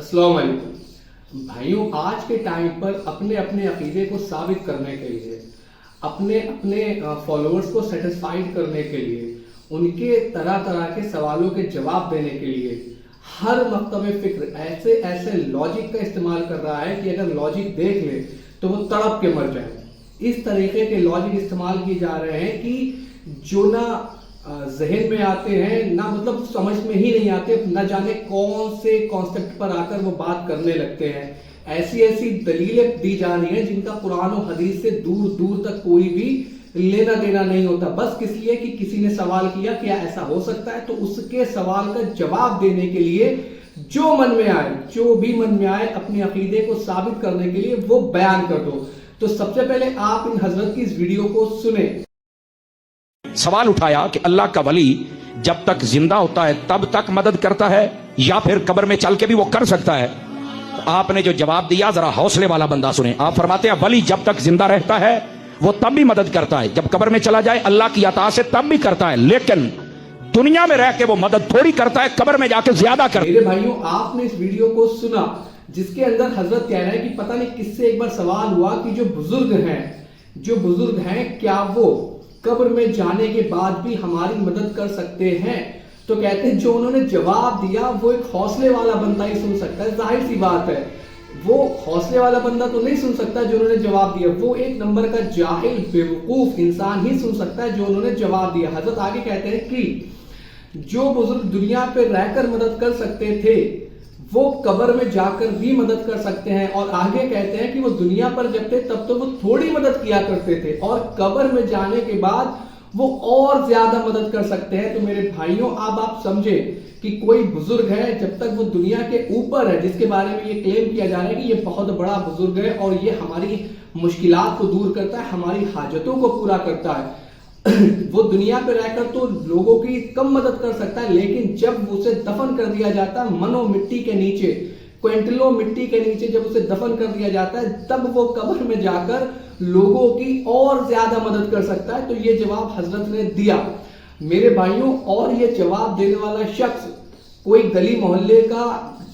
अस्सलाम वालेकुम भाइयों, आज के टाइम पर अपने अपने अकीदे को साबित करने के लिए, अपने अपने फॉलोअर्स को सेटिस्फाइड करने के लिए, उनके तरह तरह के सवालों के जवाब देने के लिए हर मकतब फिक्र ऐसे ऐसे लॉजिक का इस्तेमाल कर रहा है कि अगर लॉजिक देख ले तो वो तड़प के मर जाए। इस तरीके के लॉजिक इस्तेमाल किए जा रहे हैं कि जो ना जहन में आते हैं, ना मतलब समझ में ही नहीं आते, न जाने कौन से कॉन्सेप्ट पर आकर वो बात करने लगते हैं। ऐसी ऐसी दलीलें दी जा रही हैं जिनका कुरान और हदीस से दूर दूर तक कोई भी लेना देना नहीं होता। बस किस लिए कि किसी ने सवाल किया क्या ऐसा हो सकता है, तो उसके सवाल का जवाब देने के लिए जो मन में आए, जो भी मन में आए, अपने अकीदे को साबित करने के लिए वो बयान कर दो। तो सबसे पहले आप इन हजरत की इस वीडियो को सुने। सवाल उठाया कि अल्लाह का वली जब तक जिंदा होता है तब तक मदद करता है या फिर कब्र में चल के भी वो कर सकता है। तो आपने जो जवाब दिया जरा हौसले वाला बंदा सुने। आप फरमाते हैं वली जब तक जिंदा रहता है वो तब भी मदद करता है, जब कब्र में चला जाए अल्लाह की अता से तब भी करता है, लेकिन दुनिया में रह के वो मदद थोड़ी करता है, कब्र में जाके ज्यादा करता है। मेरे भाइयों, आपने इस वीडियो को सुना जिसके अंदर हजरत कह रहे हैं कि पता नहीं किससे एक बार सवाल हुआ कि जो बुजुर्ग हैं क्या वो कब्र में जाने के बाद भी हमारी मदद कर सकते हैं। तो कहते हैं जो उन्होंने जवाब दिया वो एक हौसले वाला बंदा ही सुन सकता है। जाहिर सी बात है, वो हौसले वाला बंदा तो नहीं सुन सकता जो उन्होंने जवाब दिया, वो एक नंबर का जाहिल बेवकूफ इंसान ही सुन सकता है जो उन्होंने जवाब दिया। हजरत आगे कहते हैं कि जो बुजुर्ग दुनिया पे रहकर मदद कर सकते थे वो कब्र में जाकर भी मदद कर सकते हैं। और आगे कहते हैं कि वो दुनिया पर जब थे तब तो वो थोड़ी मदद किया करते थे और कब्र में जाने के बाद वो और ज्यादा मदद कर सकते हैं। तो मेरे भाइयों, अब आप समझे कि कोई बुजुर्ग है जब तक वो दुनिया के ऊपर है, जिसके बारे में ये क्लेम किया जा रहा है कि ये बहुत बड़ा बुजुर्ग है और ये हमारी मुश्किलात को दूर करता है, हमारी हाजतों को पूरा करता है, वो दुनिया पे रहकर तो लोगों की कम मदद कर सकता है, लेकिन जब उसे दफन कर दिया जाता है मनो मिट्टी के नीचे, क्विंटलों मिट्टी के नीचे जब उसे दफन कर दिया जाता है, तब वो कब्र में जाकर लोगों की और ज्यादा मदद कर सकता है। तो ये जवाब हजरत ने दिया मेरे भाइयों। और ये जवाब देने वाला शख्स कोई गली मोहल्ले का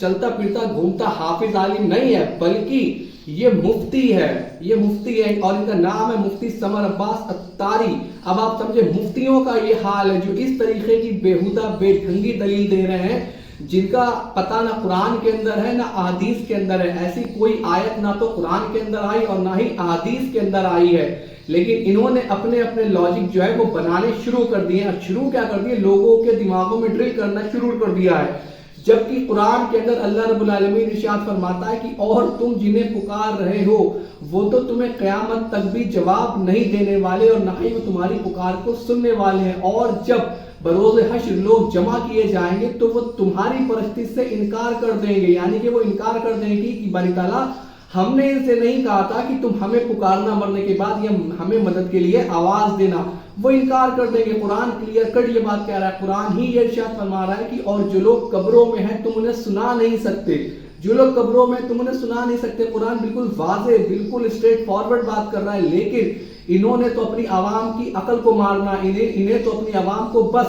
चलता फिरता घूमता हाफिज आलिम नहीं है, बल्कि ये मुफ्ती है और इनका नाम है मुफ्ती समर अब्बास अत्तारी। अब आप समझे मुफ्तियों का ये हाल है जो इस तरीके की बेहुदा बेढंगी दलील दे रहे हैं जिनका पता ना कुरान के अंदर है ना अहदीस के अंदर है। ऐसी कोई आयत ना तो कुरान के अंदर आई और ना ही अहदीस के अंदर आई है, लेकिन इन्होंने अपने अपने लॉजिक जो है वो बनाने शुरू कर दिए। शुरू क्या कर दिए, लोगों के दिमागों में ड्रिल करना शुरू कर दिया है। जबकि कुरान के अंदर अल्लाह रब्बुल आलमीन इरशाद फरमाता है कि और तुम जिन्हें पुकार रहे हो वो तो तुम्हें क़यामत तक भी जवाब नहीं देने वाले और ना ही वो तुम्हारी पुकार को सुनने वाले हैं। और जब बरोज़ हश्र लोग जमा किए जाएंगे तो वो तुम्हारी परस्ती से इनकार कर देंगे, यानी कि वो इनकार कर देंगे कि बारी ताला हमने इनसे नहीं कहा था कि तुम हमें पुकारना मरने के बाद या हमें मदद के लिए आवाज देना, वो इनकार कर देंगे। कुरान क्लियर कट ये बात कह रहा है, कुरान ही ये इरशाद फरमा रहा है कि और जो लोग कब्रों में हैं तुम उन्हें सुना नहीं सकते, जो लोग कब्रों में तुम उन्हें सुना नहीं सकते। कुरान बिल्कुल वाज़े बिल्कुल स्ट्रेट फॉरवर्ड बात कर रहा है, लेकिन इन्होंने तो अपनी आवाम की अकल को मारना, इन्हें तो अपनी आवाम को बस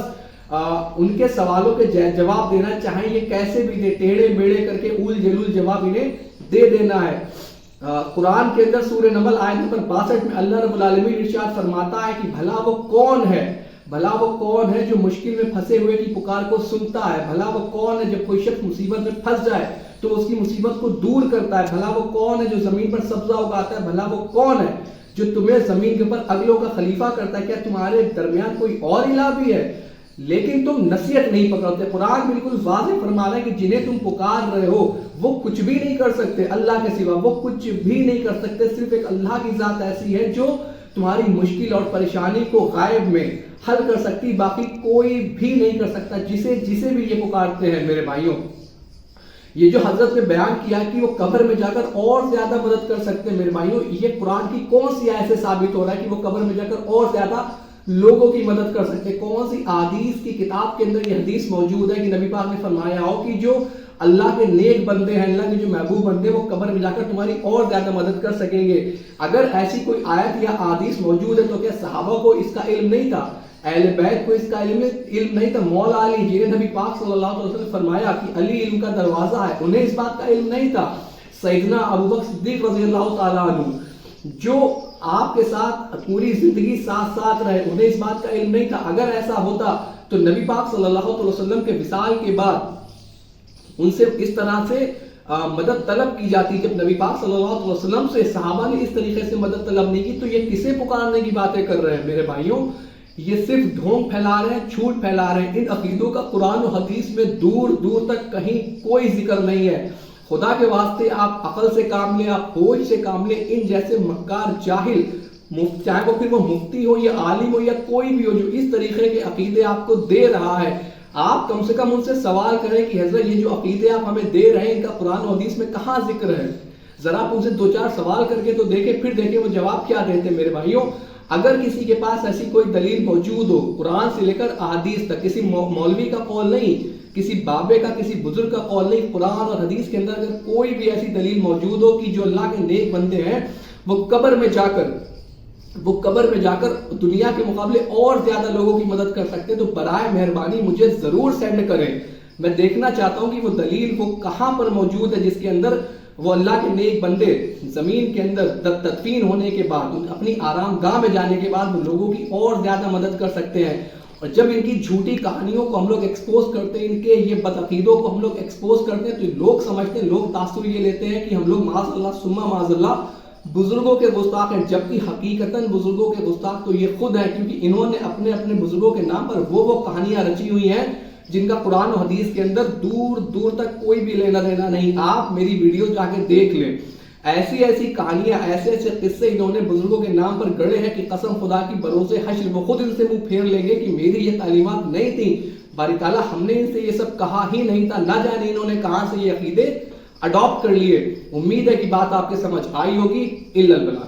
उनके सवालों के जवाब देना, चाहे ये कैसे भी दे, टेढ़े मेढ़े करके उल जलूल जवाब इन्हें दे देना है। कुरान के अंदर सूरह नमल आयत नंबर 62 में अल्लाह रब्बुल आलमीन इरशाद फरमाता है कि भला वो कौन है जो मुश्किल में फंसे हुए की पुकार को सुनता है, भला वो कौन है जब कोई शख्स मुसीबत में फंस जाए तो उसकी मुसीबत को दूर करता है, भला वो कौन है जो जमीन पर सब्जा उगाता है, भला वो कौन है जो तुम्हें जमीन के ऊपर अगलों का खलीफा करता है, क्या तुम्हारे दरमियान कोई और इलाह भी है, लेकिन तुम नसीहत नहीं पकड़ते। कुरान बिल्कुल वाज़ेह फरमा रहा है कि जिन्हें तुम पुकार रहे हो वो कुछ भी नहीं कर सकते, अल्लाह के सिवा वो कुछ भी नहीं कर सकते। सिर्फ एक अल्लाह की जात ऐसी है जो तुम्हारी मुश्किल और परेशानी को गायब में हल कर सकती, बाकी कोई भी नहीं कर सकता जिसे भी ये पुकारते हैं। मेरे भाइयों, ये जो हजरत ने बयान किया कि वो कब्र में जाकर और ज्यादा मदद कर सकते हैं, मेरे भाइयों ये कुरान की कौन सी आयत से साबित हो रहा है कि वो कब्र में जाकर और ज्यादा लोगों की मदद कर सकते हैं? कौन सी हदीस की किताब के अंदर ये हदीस मौजूद है कि नबी पाक ने फरमाया हो कि जो अल्लाह के नेक बंदे हैं, अल्लाह के जो महबूब बंदे, वो कब्र में जाकर तुम्हारी और ज्यादा मदद कर सकेंगे? अगर ऐसी कोई आयत या हदीस मौजूद है तो क्या सहाबा को इसका इल्म नहीं था? اہل بیت کو اس کا علم نہیں تھا. مولا علی جنہیں نبی پاک صلی اللہ علیہ وسلم نے فرمایا کہ علی علم کا دروازہ ہے, انہیں اس بات کا علم نہیں تھا. سیدنا ابوبکر صدیق رضی اللہ تعالیٰ عنہ جو آپ کے ساتھ پوری زندگی ساتھ ساتھ رہے, انہیں اس بات کا علم نہیں تھا. اگر ایسا ہوتا تو نبی پاک صلی اللہ علیہ وسلم کے وصال کے بعد ان سے اس طرح سے مدد طلب کی جاتی. جب نبی پاک صلی اللہ علیہ وسلم سے صحابہ نے اس طریقے سے مدد طلب نہیں کی, تو یہ کسے پکارنے کی باتیں کر رہے ہیں میرے بھائیوں؟ یہ صرف ڈھونگ پھیلا رہے ہیں, جھوٹ پھیلا رہے ہیں. ان عقیدوں کا قرآن و حدیث میں دور دور تک کہیں کوئی ذکر نہیں ہے. خدا کے واسطے آپ عقل سے کام لیں, آپ ہوش سے کام لیں. ان جیسے مکار جاہل, چاہے وہ پھر وہ مفتی ہو یا عالم ہو یا کوئی بھی ہو, جو اس طریقے کے عقیدے آپ کو دے رہا ہے, آپ کم سے کم ان سے سوال کریں کہ حضرت یہ جو عقیدے آپ ہمیں دے رہے ہیں ان کا قرآن و حدیث میں کہاں ذکر ہے. ذرا آپ ان سے 2-4 سوال کر کے تو دیکھیں, پھر دیکھیں وہ جواب کیا دیتے ہیں. میرے بھائیوں, اگر کسی کے پاس ایسی کوئی دلیل موجود ہو, قرآن سے لے کر احادیث تک, کسی مولوی کا قول نہیں, کسی بابے کا, کسی بزرگ کا قول نہیں, قرآن اور حدیث کے اندر اگر کوئی بھی ایسی دلیل موجود ہو کہ جو اللہ کے نیک بندے ہیں وہ قبر میں جا کر دنیا کے مقابلے اور زیادہ لوگوں کی مدد کر سکتے ہیں, تو برائے مہربانی مجھے ضرور سینڈ کریں. میں دیکھنا چاہتا ہوں کہ وہ دلیل وہ کہاں پر موجود ہے جس کے اندر وہ اللہ کے نیک بندے زمین کے اندر تدفین ہونے کے بعد, اپنی آرام گاہ میں جانے کے بعد وہ لوگوں کی اور زیادہ مدد کر سکتے ہیں. اور جب ان کی جھوٹی کہانیوں کو ہم لوگ ایکسپوز کرتے ہیں, ان کے یہ بدعقیدوں کو ہم لوگ ایکسپوز کرتے ہیں, تو لوگ سمجھتے ہیں, لوگ تاثر یہ لیتے ہیں کہ ہم لوگ معاذ اللہ ثم معاذ اللہ بزرگوں کے گستاخ ہیں, جبکہ حقیقتاً بزرگوں کے گستاخ تو یہ خود ہیں, کیونکہ انہوں نے اپنے اپنے بزرگوں کے نام پر وہ کہانیاں رچی ہوئی ہیں جن کا قرآن و حدیث کے اندر دور دور تک کوئی بھی لینا دینا نہیں. آپ میری ویڈیو جا کے دیکھ لیں, ایسی ایسی کہانیاں, ایسے ایسے قصے انہوں نے بزرگوں کے نام پر گڑے ہیں کہ قسم خدا کی بروسے حشر وہ خود ان سے منہ پھیر لیں گے کہ میری یہ تعلیمات نہیں تھی, باری تعالیٰ ہم نے ان سے یہ سب کہا ہی نہیں تھا. نہ جانے انہوں نے کہاں سے یہ عقیدے اڈاپٹ کر لیے. امید ہے کہ بات آپ کے سمجھ آئی ہوگی. الا البلاغ.